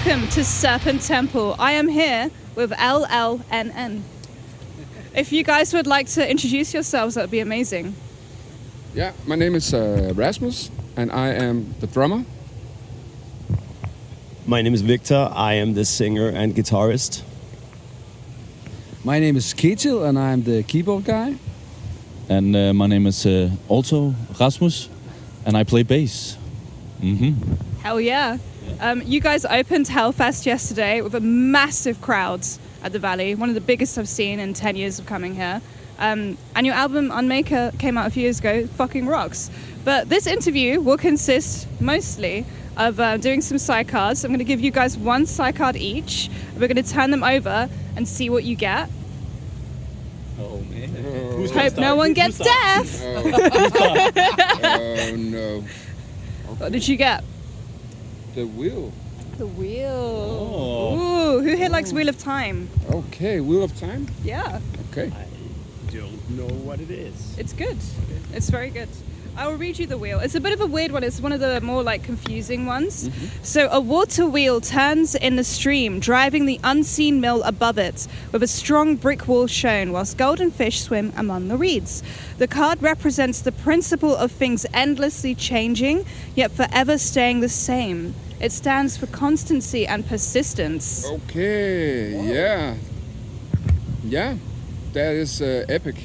welcome to Serpent Temple. I am here with LLNN. If you guys would like to introduce yourselves, that would be amazing. Yeah, my name is Rasmus, and I am the drummer. My name is Victor. I am the singer and guitarist. My name is Ketil, and I'm the keyboard guy. And my name is also Rasmus, and I play bass. Hell yeah. You guys opened Hellfest yesterday with a massive crowd at the Valley, one of the biggest I've seen in 10 years of coming here. And your album Unmaker came out a few years ago, fucking rocks. But this interview will consist mostly of doing some Psycards. I'm going to give you guys one Psycard each. We're going to turn them over and see what you get. Oh man. Hope no one gets deaf. Oh no. What did you get? The wheel. The wheel. Oh. Ooh, who here likes Wheel of Time? Okay, Wheel of Time. Yeah, Okay. I don't know what it is. it's good. It's very good. I will read you the wheel. It's a bit of a weird one. It's one of the more like confusing ones. So a water wheel turns in the stream, driving the unseen mill above it, with a strong brick wall shown, whilst golden fish swim among the reeds. The card represents the principle of things endlessly changing, yet forever staying the same. It stands for constancy and persistence. Okay. Yeah. Yeah. That is epic.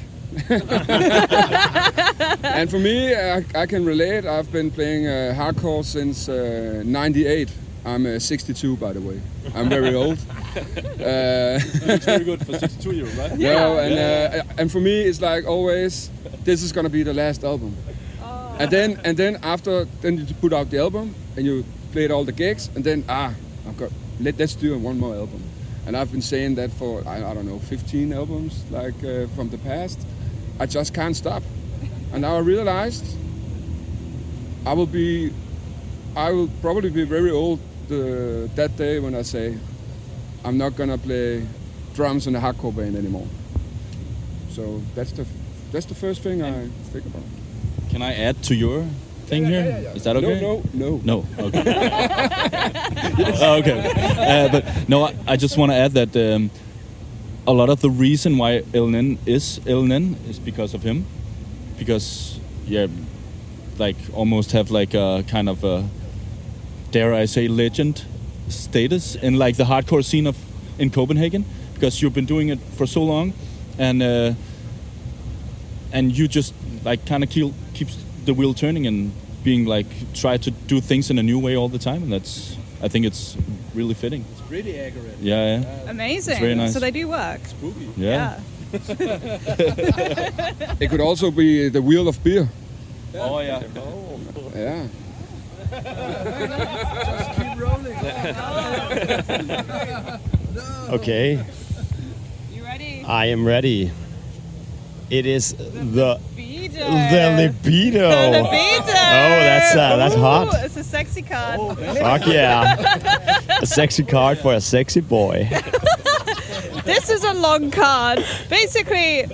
And for me, I can relate. I've been playing hardcore since '98. I'm 62, by the way. I'm very old. It's very good for 62-year-old, right? Yeah. And for me, it's like always, this is gonna be the last album. And then after, then you put out the album and you played all the gigs, and then let's do one more album. And I've been saying that for I don't know 15 albums, like from the past. I just can't stop. And now I realized I will probably be very old that day when I say I'm not gonna play drums in a hardcore band anymore. So that's the first thing I think about. Can I add to your thing here? Yeah. Is that okay? No. No. Okay. Okay. But no, I just want to add that a lot of the reason why LLNN is because of him. Because like almost have like a kind of a, dare I say, legend status in like the hardcore scene in Copenhagen, because you've been doing it for so long, and you just like kind of keeps the wheel turning and being like try to do things in a new way all the time, and I think it's really fitting. It's pretty accurate. Yeah. Amazing. It's very nice. So they do work. Spooky. Yeah. It could also be the wheel of beer. Oh yeah. Yeah. Just keep rolling. Okay, You ready? I am ready. It is the Libido. libido. The libido. Oh, that's hot. Ooh, it's a sexy card. Fuck yeah. A sexy card for a sexy boy. This is a long card. Basically,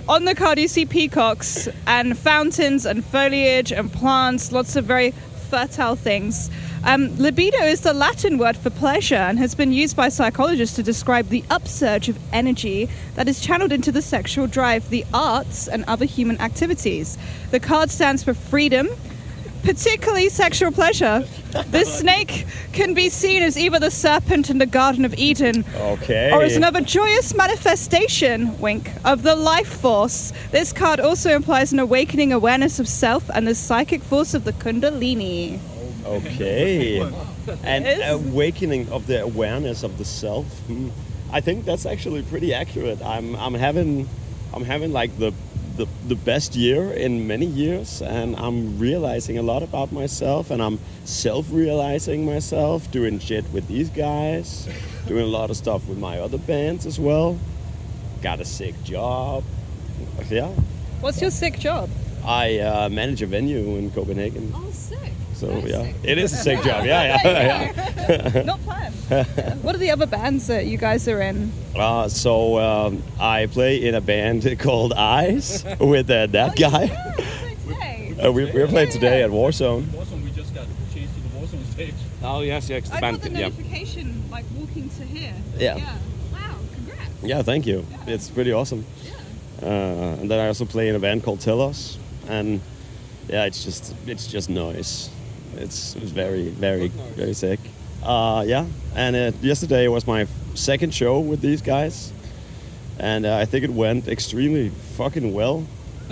on the card you see peacocks and fountains and foliage and plants, lots of very fertile things. Libido is the Latin word for pleasure and has been used by psychologists to describe the upsurge of energy that is channeled into the sexual drive, the arts, and other human activities. The card stands for freedom, particularly sexual pleasure. This snake can be seen as either the serpent in the Garden of Eden, Okay. or as another joyous manifestation, wink, of the life force. This card also implies an awakening awareness of self and the psychic force of the Kundalini. Okay. And It is. awakening of the awareness of the self. I think that's actually pretty accurate. I'm having like the best year in many years, and I'm realizing a lot about myself, and I'm self-realizing myself, doing shit with these guys, doing a lot of stuff with my other bands as well. Got a sick job. Yeah. What's your sick job? I manage a venue in Copenhagen. Oh, sick. So Very yeah, sick. it is a sick job. Yeah. Not planned. Yeah. What are the other bands that you guys are in? So I play in a band called Eyes with that guy. Today. We're playing today at Warzone. Warzone, we just got changed to the Warzone stage. Oh yes, yeah. 'Cause the I band. got the notification like walking to here. Yeah. Wow, congrats. Yeah, thank you. It's pretty awesome. And then I also play in a band called Tell Us, and yeah, it's just noise. It's very very sick. Yeah, and yesterday was my second show with these guys, and I think it went extremely fucking well.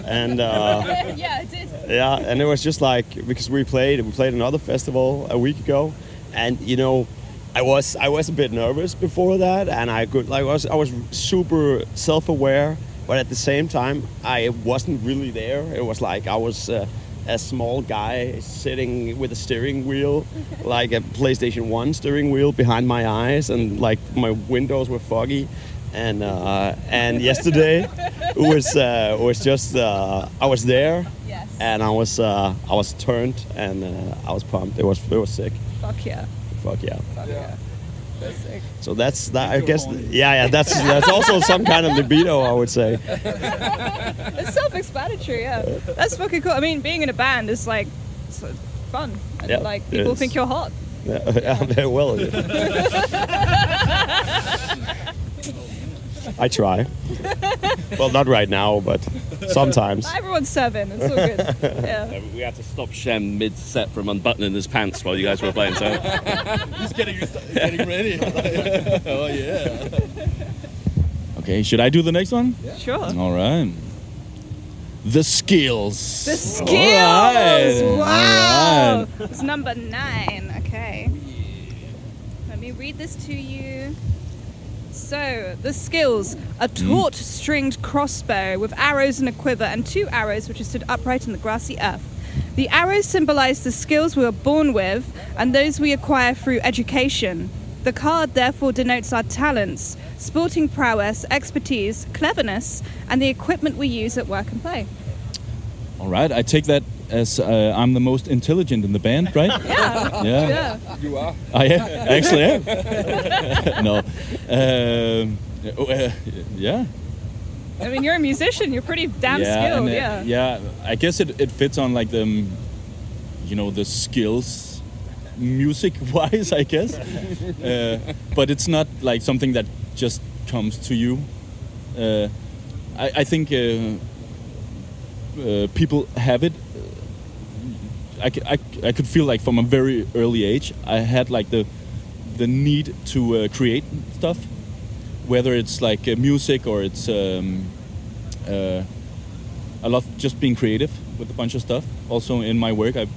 And Yeah, it did. yeah, and it was just like because we played another festival a week ago, and you know, I was a bit nervous before that, and I was super self-aware, but at the same time I wasn't really there. It was like I was a small guy sitting with a steering wheel, like a PlayStation 1 steering wheel behind my eyes, and like my windows were foggy. And yesterday it was just I was there, Yes. and I was turned, and I was pumped. It was sick. Fuck yeah. Fuck yeah. Fuck yeah. That's sick. So that's that. I guess that's also some kind of libido, I would say. It's self-explanatory, yeah. That's fucking cool. I mean, being in a band is like it's fun. And, Yeah, like it people is. think you're hot. Yeah, very well. I try. Well, not right now, but sometimes. Everyone's 7. It's all good. Yeah. We had to stop Shem mid-set from unbuttoning his pants while you guys were playing. So He's getting ready. Oh yeah. Okay, should I do the next one? Sure. All right. The skills. The skills. All right. Wow. All right. It's number 9. Okay. Let me read this to you. So, the skills: a taut stringed crossbow with arrows and a quiver, and 2 arrows which are stood upright in the grassy earth. The arrows symbolize the skills we are born with and those we acquire through education. The card therefore denotes our talents, sporting prowess, expertise, cleverness, and the equipment we use at work and play. All right. I take that as I'm the most intelligent in the band, right? Yeah. Yeah. Yeah. You are. I actually am. No. Yeah. I mean, you're a musician. You're pretty damn skilled. and, Yeah. I guess it fits on like the, the skills, music-wise, I guess. But it's not like something that just comes to you. I think people have it. I could feel like from a very early age, I had like the need to create stuff, whether it's like music or it's I love just being creative with a bunch of stuff. Also in my work, I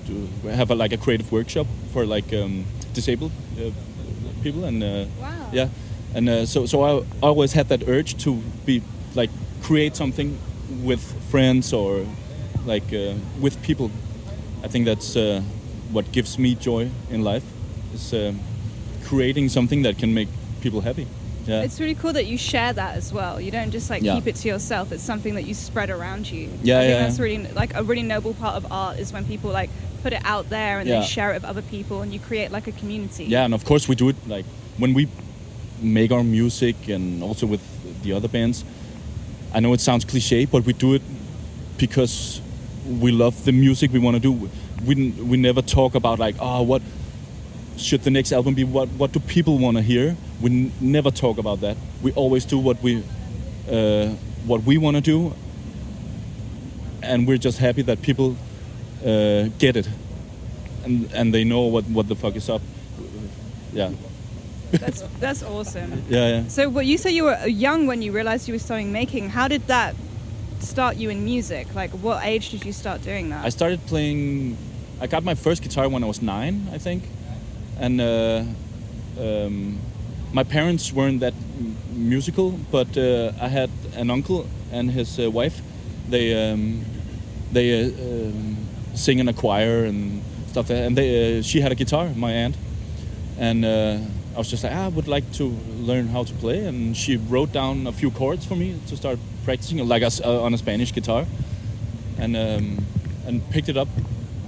do have a creative workshop for like disabled people, and Wow. yeah, and so I always had that urge to be like create something with friends or like with people. I think that's what gives me joy in life, is creating something that can make people happy. Yeah. It's really cool that you share that as well. You don't just like Yeah. keep it to yourself. It's something that you spread around you. Yeah, I think yeah, that's yeah. really like a really noble part of art is when people like put it out there and Yeah. they share it with other people and you create like a community. Yeah, and of course we do it like when we make our music and also with the other bands. I know it sounds cliche, but we do it because we love the music we want to do. We never talk about like, what should the next album be? What do people want to hear? We never talk about that. We always do what we want to do, and we're just happy that people get it, and they know what the fuck is up. Yeah. That's awesome. Yeah. So what you said you were young when you realized you were starting making. How did that start you in music? Like what age did you start doing that? I started playing. I got my first guitar when I was 9, I think, and my parents weren't that musical, but I had an uncle and his wife. They sing in a choir and stuff, and she had a guitar, my aunt, and I was just like, I would like to learn how to play, and she wrote down a few chords for me to start practicing, like on a Spanish guitar, and picked it up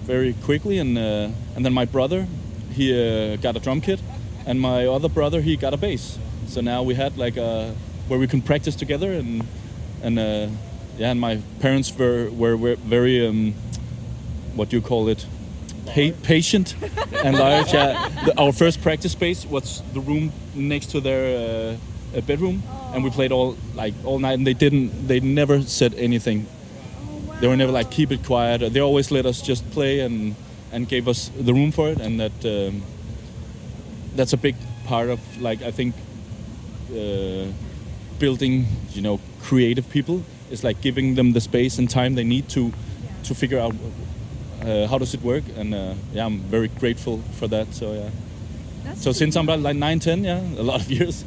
very quickly, and then my brother, he got a drum kit, and my other brother, he got a bass. So now we had like where we can practice together, and my parents were very what do you call it, patient and large. Our first practice space was the room next to their bedroom, and we played all night. And they never said anything. They were never like, keep it quiet. They always let us just play and gave us the room for it, and that's a big part of, like, I think building, creative people is like giving them the space and time they need to figure out how does it work, and I'm very grateful for that. So so since I'm about like 9, 10, a lot of years.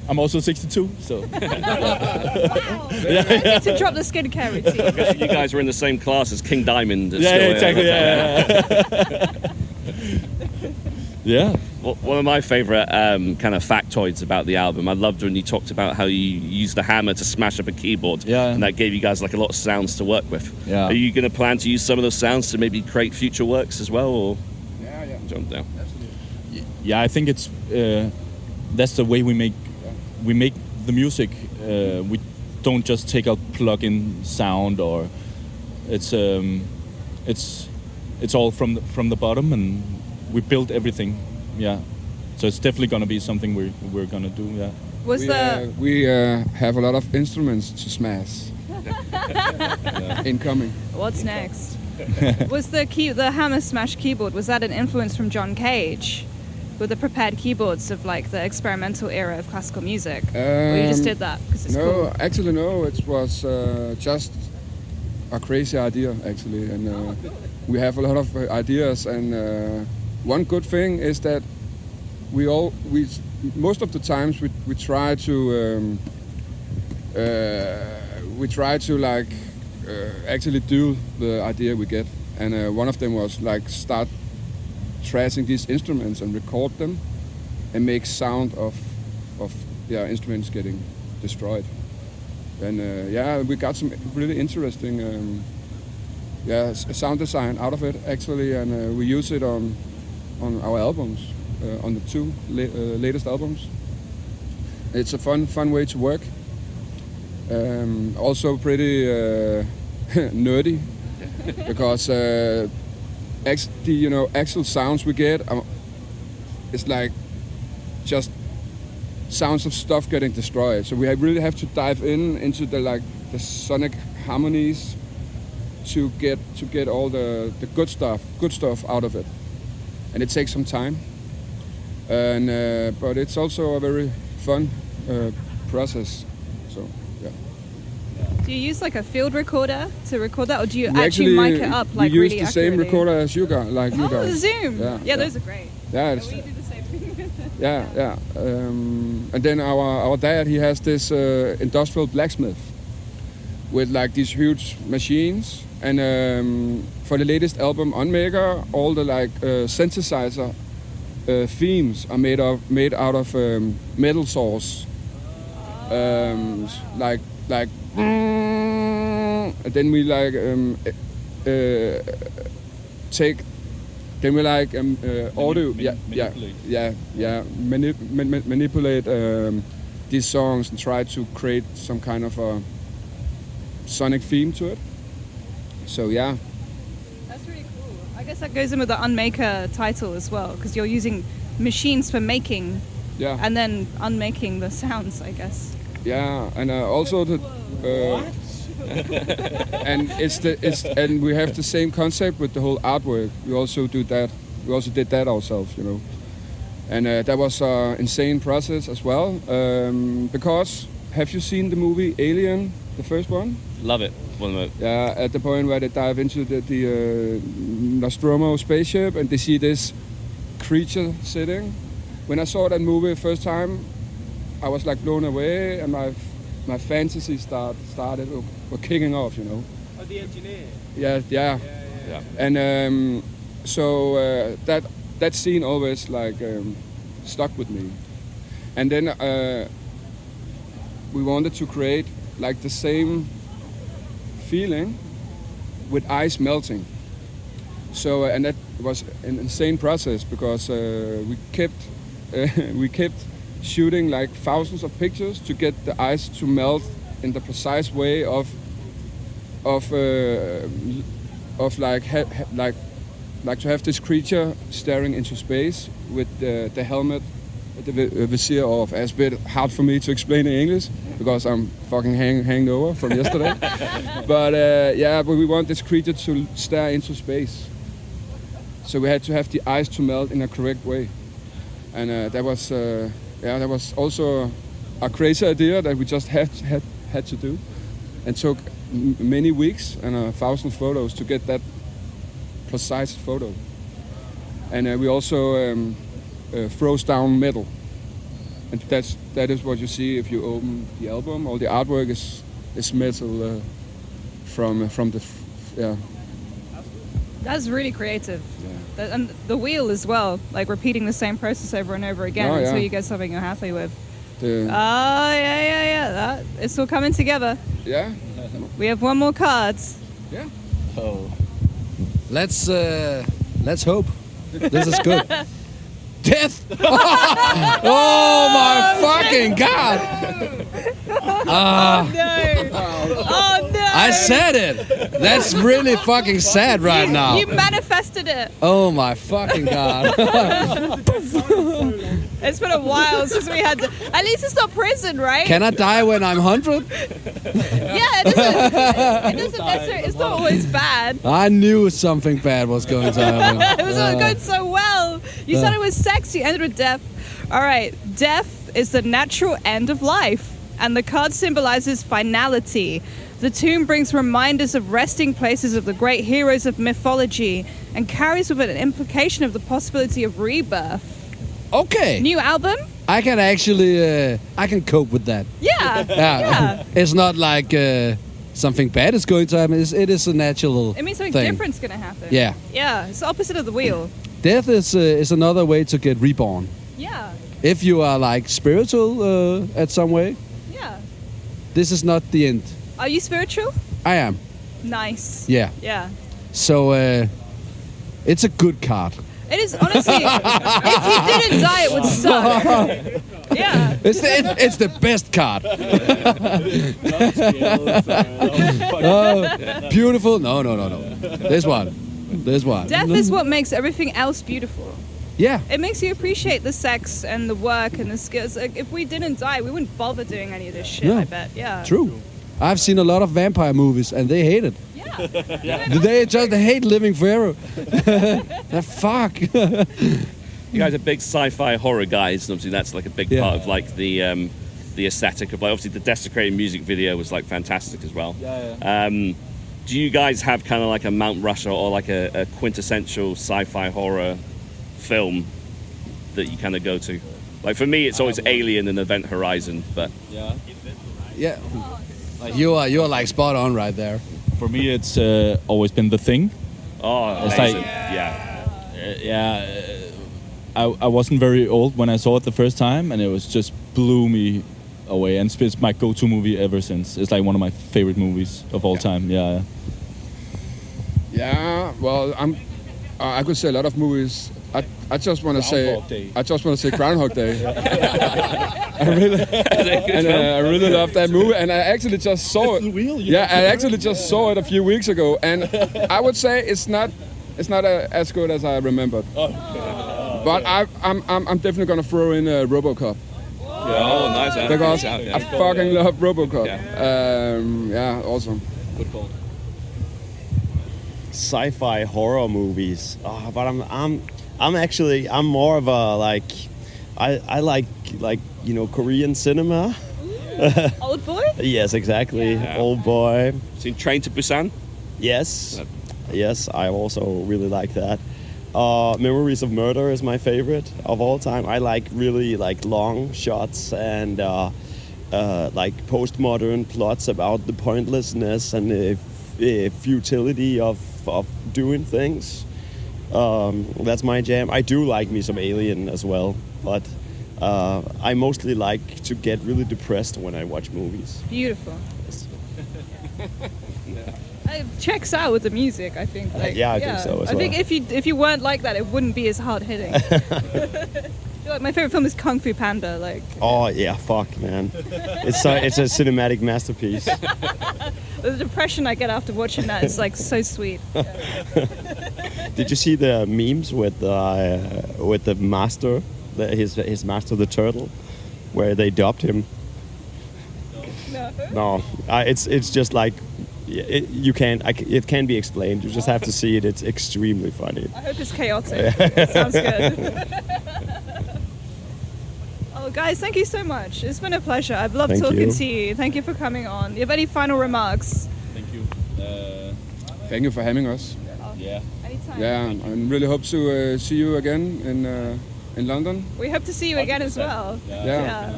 I'm also 62, so. Wow. Yeah. To drop the skincare routine. You guys were in the same class as King Diamond. Exactly. Yeah. Well, one of my favourite kind of factoids about the album, I loved when you talked about how you used the hammer to smash up a keyboard, and that gave you guys like a lot of sounds to work with. Yeah. Are you going to plan to use some of those sounds to maybe create future works as well, or? Yeah. Jump down. Absolutely. Yeah, I think it's that's the way we make the music. We don't just take a plug-in sound, or it's all from the bottom, and we build everything. Yeah, so it's definitely gonna be something we're gonna do. Yeah. We have a lot of instruments to smash. Incoming. What's next? Was the hammer smash keyboard, was that an influence from John Cage? With the prepared keyboards of like the experimental era of classical music? Or you just did that because it's cool? Actually no, it was just a crazy idea actually, and we have a lot of ideas, and one good thing is that we most of the times we try to like actually do the idea we get, and one of them was like start trashing these instruments and record them and make sound of instruments getting destroyed. And we got some really interesting sound design out of it actually, and we use it on our albums, on the 2 latest albums. It's a fun way to work. Also pretty nerdy because the actual sounds we get, it's like just sounds of stuff getting destroyed. So we really have to dive into the sonic harmonies to get all the good stuff out of it, and it takes some time. And but it's also a very fun process. So yeah. Do you use like a field recorder to record that, or do you actually mic it up like we really use the same accurately? recorder as you got, like you guys. The Zoom. Yeah, those are great. Yeah, We do the same thing. yeah. And then our dad, he has this industrial blacksmith with like these huge machines, and for the latest album Unmaker, all the like synthesizer themes are made out of metal saws, like. And then we like take. Then we like audio. Manipulate these songs and try to create some kind of a sonic theme to it. So yeah. That's really cool. I guess that goes in with the Unmaker title as well, because you're using machines for making, and then unmaking the sounds, I guess. Yeah, and also the. And and we have the same concept with the whole artwork. We also do that. We also did that ourselves, and that was an insane process as well. Because have you seen the movie Alien, the first one? Love it. Yeah, at the point where they dive into the Nostromo spaceship and they see this creature sitting. When I saw that movie the first time, I was like blown away, and my fantasy started kicking off, Oh, the engineer. Yeah. And so that scene always like stuck with me. And then we wanted to create like the same feeling with ice melting. So and that was an insane process because we kept shooting like thousands of pictures to get the ice to melt in the precise way of like like to have this creature staring into space with the helmet, the vizier off. It's a bit hard for me to explain in English because I'm fucking hanged over from yesterday. But but we want this creature to stare into space. So we had to have the ice to melt in a correct way, and that was also a crazy idea that we just had to do, and took many weeks and 1,000 photos to get that precise photo. And we also froze down metal, and that is what you see if you open the album. All the artwork is metal from the That's really creative. And the wheel as well, like repeating the same process over and over again until you get something you're happy with. It's all coming together. Yeah. We have one more card. Yeah. Oh. Let's hope. This is good. Death! Oh my fucking god! Oh no! Oh no! I said it! That's really fucking sad right now. You manifested it! Oh my fucking god. It's been a while since we had to... At least it's not prison, right? Can I die when I'm 100? Yeah, it doesn't necessarily... It's not always bad. I knew something bad was going to happen. It was all going so well. You started with sex, you ended with death. All right, death is the natural end of life, and the card symbolizes finality. The tomb brings reminders of resting places of the great heroes of mythology and carries with it an implication of the possibility of rebirth. Okay. New album? I can actually, I can cope with that. Yeah. It's not like something bad is going to happen. It is a natural It means something thing. different's going to happen. Yeah. Yeah, it's the opposite of the wheel. Death is another way to get reborn. Yeah. If you are like spiritual at some way, Yeah. this is not the end. Are you spiritual? I am. Nice. Yeah. Yeah. So it's a good card. It is, honestly, if you didn't die, it would suck. Yeah. It's the best card. Beautiful. No. This one. Death is what makes everything else beautiful. Yeah. It makes you appreciate the sex and the work and the skills. Like, if we didn't die, we wouldn't bother doing any of this shit, No. I bet. Yeah. True. I've seen a lot of vampire movies and they hate it. Yeah. They just hate living forever. Fuck. You guys are big sci-fi horror guys, and obviously that's like a big part of like the aesthetic of like obviously the desecrating music video was like fantastic as well. Do you guys have kind of like a Mount Rushmore or like a quintessential sci-fi horror film that you kind of go to? Like for me, it's always Alien and Event Horizon, but Yeah. You are like spot on right there. For me, it's always been The Thing. oh, It's amazing. Yeah. I wasn't very old when I saw it the first time, and it was just blew me away. And it's my go-to movie ever since. It's like one of my favorite movies of all time. Yeah. Yeah, well, I could say a lot of movies. I just want to say Groundhog Day. I really love that movie, and I actually just saw it. Yeah, I actually just saw it a few weeks ago, and I would say it's not as good as I remembered. But I'm definitely gonna throw in RoboCop. Oh, nice. Because Yeah. I fucking love RoboCop. Yeah. Awesome. Good call. Sci-fi horror movies. But I'm more of a like I like Korean cinema. Old Boy? Yes, exactly. Yeah. Old Boy. Seen Train to Busan? Yes. Yes, I also really like that. Memories of Murder is my favorite of all time. I like really like long shots and like postmodern plots about the pointlessness and the futility of doing things. That's my jam. I do like me some Alien as well, but I mostly like to get really depressed when I watch movies. Beautiful. It checks out with the music, I think. Like, I think so as I think well. if you weren't like that, it wouldn't be as hard hitting. Like, my favorite film is Kung Fu Panda. Like. Oh yeah, fuck man, it's a cinematic masterpiece. The depression I get after watching that is like so sweet. Yeah. Did you see the memes with the master, his master, the turtle, where they dubbed him? No, it's just like it can't be explained. You just have to see it. It's extremely funny. I hope it's chaotic. It sounds good. Oh, guys, thank you so much. It's been a pleasure. I've loved talking to you. Thank you for coming on. You have any final remarks? Thank you. Thank you for having us. Yeah. Anytime. Yeah, and really hope to see you again in London. We hope to see you again as well. Yeah.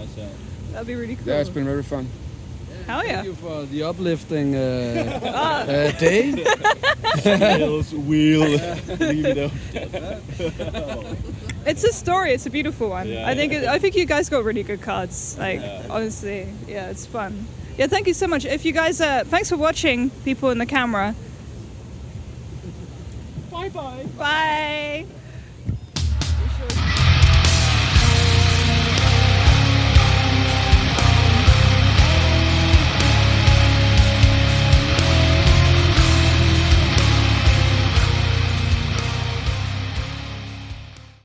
That'd be really cool. Yeah, it's been very fun. Hell yeah. Thank you for the uplifting day. Wheel. Leave it up. It's a story. It's a beautiful one. I think you guys got really good cards. Like honestly, yeah, it's fun. Yeah, thank you so much. If you guys, thanks for watching, people in the camera. Bye.